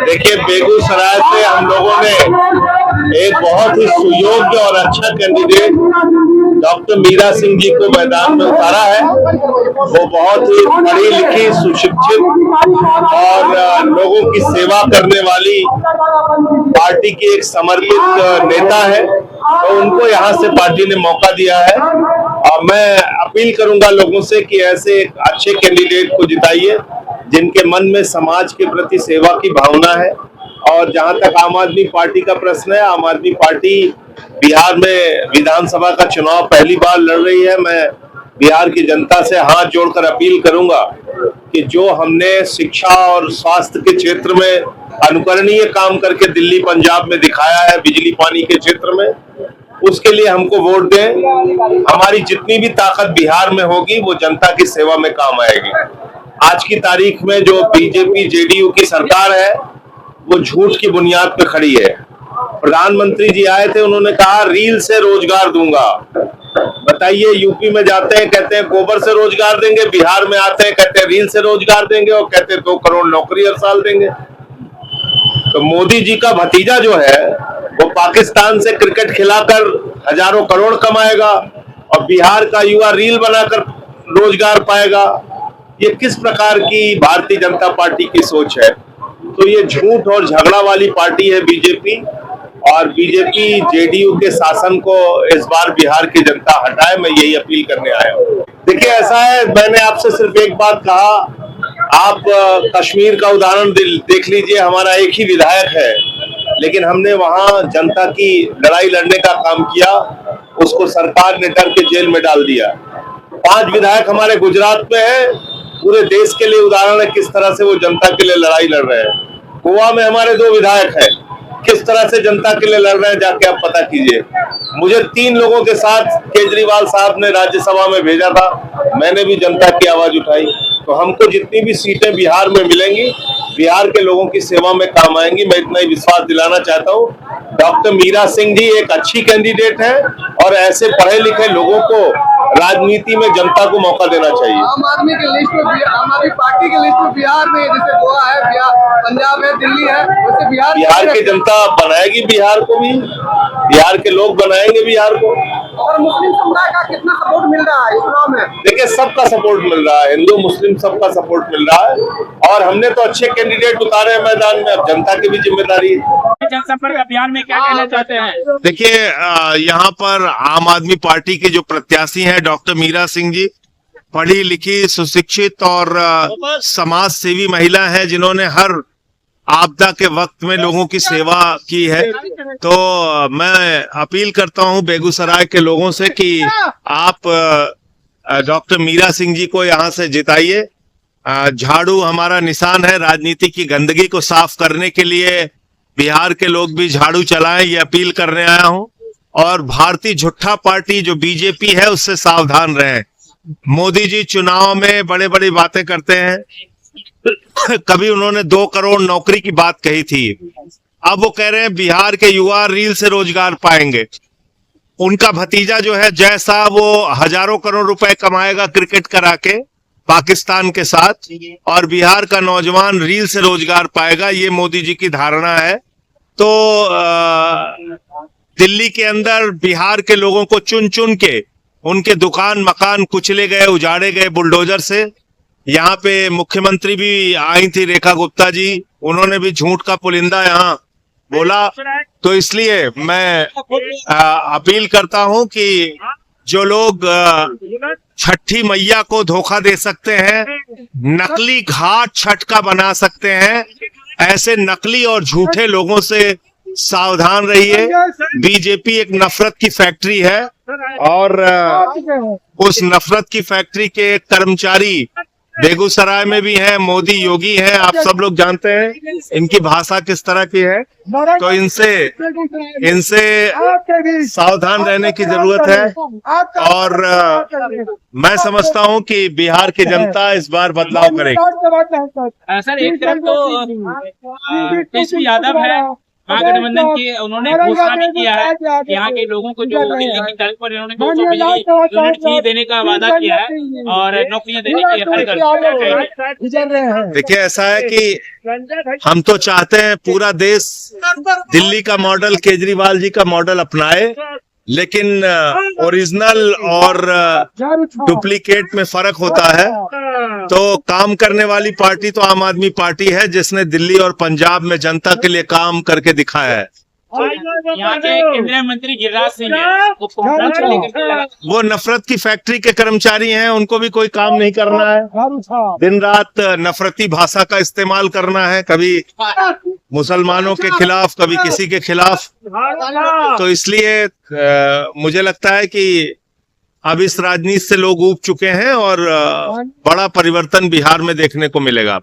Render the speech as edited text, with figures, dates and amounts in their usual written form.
देखिए, बेगूसराय से हम लोगों ने एक बहुत ही सुयोग्य और अच्छा कैंडिडेट डॉक्टर मीरा सिंह जी को मैदान में उतारा है। वो बहुत ही पढ़ी लिखी, सुशिक्षित और लोगों की सेवा करने वाली पार्टी की एक समर्पित नेता है, तो उनको यहाँ से पार्टी ने मौका दिया है। और मैं अपील करूंगा लोगों से कि ऐसे एक अच्छे कैंडिडेट को जिताइए जिनके मन में समाज के प्रति सेवा की भावना है। और जहां तक आम आदमी पार्टी का प्रश्न है, आम आदमी पार्टी बिहार में विधानसभा का चुनाव पहली बार लड़ रही है। मैं बिहार की जनता से हाथ जोड़कर अपील करूंगा कि जो हमने शिक्षा और स्वास्थ्य के क्षेत्र में अनुकरणीय काम करके दिल्ली पंजाब में दिखाया है, बिजली पानी के क्षेत्र में, उसके लिए हमको वोट दें। हमारी जितनी भी ताकत बिहार में होगी वो जनता की सेवा में काम आएगी। आज की तारीख में जो बीजेपी जेडीयू की सरकार है वो झूठ की बुनियाद पे खड़ी है। प्रधानमंत्री जी आए थे, उन्होंने कहा रील से रोजगार दूंगा। बताइए, यूपी में जाते हैं कहते हैं गोबर से रोजगार देंगे, बिहार में आते हैं कहते हैं रील से रोजगार देंगे और कहते हैं 2 करोड़ नौकरी हर साल देंगे। तो मोदी जी का भतीजा जो है वो पाकिस्तान से क्रिकेट खिलाकर हजारों करोड़ कमाएगा और बिहार का युवा रील बनाकर रोजगार पाएगा। ये किस प्रकार की भारतीय जनता पार्टी की सोच है? तो ये झूठ और झगड़ा वाली पार्टी है बीजेपी, और बीजेपी जेडीयू के शासन को इस बार बिहार की जनता हटाए। मैं यही अपील करने आया हूँ। देखिए, ऐसा है, मैंने आपसे सिर्फ एक बात कहा, आप कश्मीर का उदाहरण देख लीजिए। हमारा एक ही विधायक है, लेकिन हमने वहां जनता की लड़ाई लड़ने का काम किया, उसको सरकार ने डर के जेल में डाल दिया। 5 विधायक हमारे गुजरात में है, पूरे देश के लिए उदाहरण है किस तरह से वो जनता के लिए लड़ाई लड़ रहे हैं। गोवा में हमारे 2 विधायक हैं, किस तरह से जनता के लिए लड़ रहे हैं, जाके आप पता कीजिए। मुझे 3 लोगों के साथ केजरीवाल साहब ने राज्यसभा में भेजा था, मैंने भी जनता की आवाज उठाई। तो हमको जितनी भी सीटें बिहार में मिलेंगी, बिहार के लोगों की सेवा में काम आएंगी। मैं इतना ही विश्वास दिलाना चाहता हूँ। डॉक्टर मीरा सिंह जी एक अच्छी कैंडिडेट है और ऐसे पढ़े लिखे लोगों को राजनीति में जनता को मौका देना चाहिए। आम आदमी के लिस्ट में, आम आदमी पार्टी के लिस्ट में बिहार में, जैसे गोवा है, पंजाब है, दिल्ली है, वैसे बिहार की जनता बनाएगी बिहार को भी, बिहार के लोग बनाएंगे बिहार को। और मुस्लिम समुदाय का कितना सपोर्ट मिल रहा है इस चुनाव में? देखिए, सबका सपोर्ट मिल रहा है, हिंदू मुस्लिम सबका सपोर्ट मिल रहा है। और हमने तो अच्छे कैंडिडेट उतारे हैं मैदान में, अब जनता की भी जिम्मेदारी है। जनसंपर्क अभियान में क्या कहना चाहते हैं? देखिए, यहाँ पर आम आदमी पार्टी के जो प्रत्याशी हैं डॉक्टर मीरा सिंह जी, पढ़ी लिखी, सुशिक्षित और समाज सेवी महिला है, जिन्होंने हर आपदा के वक्त में लोगों की सेवा की है। तो मैं अपील करता हूं बेगूसराय के लोगों से कि आप डॉक्टर मीरा सिंह जी को यहां से जिताइए। झाड़ू हमारा निशान है, राजनीति की गंदगी को साफ करने के लिए बिहार के लोग भी झाड़ू चलाएं, ये अपील करने आया हूं। और भारतीय झुट्ठा पार्टी जो बीजेपी है उससे सावधान रहें। मोदी जी चुनाव में बड़े बड़ी बातें करते हैं, कभी उन्होंने 2 करोड़ नौकरी की बात कही थी, अब वो कह रहे हैं बिहार के युवा रील से रोजगार पाएंगे। उनका भतीजा जो है जय साहब, वो हजारों करोड़ रुपए कमाएगा क्रिकेट करा के पाकिस्तान के साथ, और बिहार का नौजवान रील से रोजगार पाएगा, ये मोदी जी की धारणा है। तो दिल्ली के अंदर बिहार के लोगों को चुन चुन के उनके दुकान मकान कुचले गए, उजाड़े गए बुलडोजर से। यहाँ पे मुख्यमंत्री भी आई थी, रेखा गुप्ता जी, उन्होंने भी झूठ का पुलिंदा यहाँ बोला। तो इसलिए मैं अपील करता हूं कि जो लोग छठी मैया को धोखा दे सकते हैं, नकली घाट छठ का बना सकते हैं, ऐसे नकली और झूठे लोगों से सावधान रहिए। बीजेपी एक नफरत की फैक्ट्री है और उस नफरत की फैक्ट्री के कर्मचारी बेगूसराय में भी हैं, मोदी योगी हैं, आप सब लोग जानते हैं इनकी भाषा किस तरह की है। तो इनसे सावधान रहने की जरूरत है और मैं समझता हूं कि बिहार की जनता इस बार बदलाव करेगी। सर, एक तरफ तो तेजस्वी यादव है महागठबंधन की उन्होंने घोषणा भी किया है कि यहाँ के लोगों को जो दिल्ली की तर्ज पर इन्होंने 200 बिजली यूनिट फ्री देने का वादा किया है और नौकरियां देने की हर देखिए, ऐसा है कि हम तो चाहते हैं पूरा देश दिल्ली का मॉडल, केजरीवाल जी का मॉडल अपनाए, लेकिन ओरिजिनल और डुप्लीकेट में फर्क होता है। तो काम करने वाली पार्टी तो आम आदमी पार्टी है, जिसने दिल्ली और पंजाब में जनता के लिए काम करके दिखाया है। यहाँ के केंद्रीय मंत्री गिरिराज सिंह हैं, वो कोरोना को लेकर के लगा- वो नफरत की फैक्ट्री के कर्मचारी हैं, उनको भी कोई काम नहीं करना है, दिन रात नफरती भाषा का इस्तेमाल करना है, कभी मुसलमानों के खिलाफ, कभी किसी के खिलाफ। तो इसलिए मुझे लगता है कि अब इस राजनीति से लोग ऊब चुके हैं और बड़ा परिवर्तन बिहार में देखने को मिलेगा।